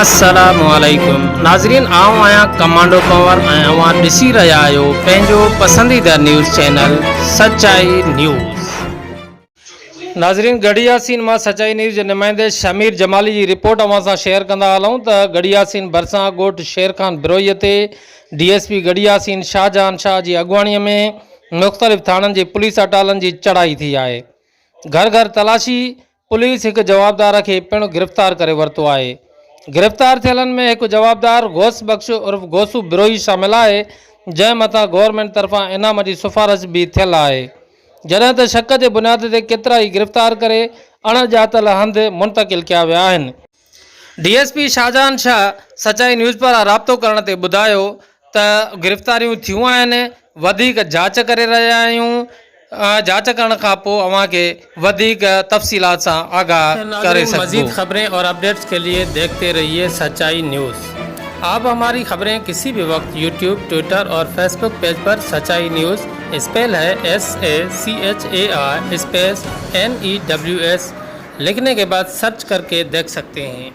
अस्सलामुअलैकुम नाज़रीन, आऊं आहियां कमांडो कंवर ऐं अवां ॾिसी रहिया आहियो पंहिंजो पसंदीदा न्यूज़ चैनल सचाई न्यूज़। नाज़रीन, गढ़ी यासीन मां सचाई न्यूज़ जे नुमाइंदे शमीर जमाली जी रिपोर्ट अवां सां शेयर कंदा हलूं त गढ़ी यासीन भरिसां ॻोठ शेर खान बिरोईअ ते DSP गढ़ी यासीन शाहजहान शाह जी अॻुवाणीअ में मुख़्तलिफ़ थाणनि जी पुलिस अटालनि जी चढ़ाई थी आहे। घर घर तलाशी पुलिस हिकु जवाबदार खे पिणु गिरफ़्तार करे वरितो आहे। गिरफ़्तार थियलनि में हिकु जवाबदार गौस बख्श उर्फ़ गोसू बिरोही शामिल आहे, जंहिं मथां गवर्नमेंट तरफ़ां इनाम जी सिफ़ारिश बि थियल आहे। जॾहिं त शक जे बुनियाद ते केतिरा ई गिरफ़्तार करे अणॼातल हंधि मुंतक़िल कया विया आहिनि। DSP शाहजहान शाह सचाई न्यूज़ पारां राब्तो करण ते ॿुधायो त गिरफ़्तारियूं थियूं आहिनि, वधीक जांच करे रहिया आहियूं। जांच करण खां पोइ अव्हांखे वधीक तफ़सीलात सां आगाह करे सघबो। मज़ीद खबरें और अपडेट्स के लिए देखते रहिए सच्चाई न्यूज़। आप हमारी खबरें किसी भी वक्त YouTube, ट्विटर और फेसबुक पेज पर सच्चाई न्यूज़ स्पेल है SACHAI स्पेस NEWS लिखने के बाद सर्च करके देख सकते हैं।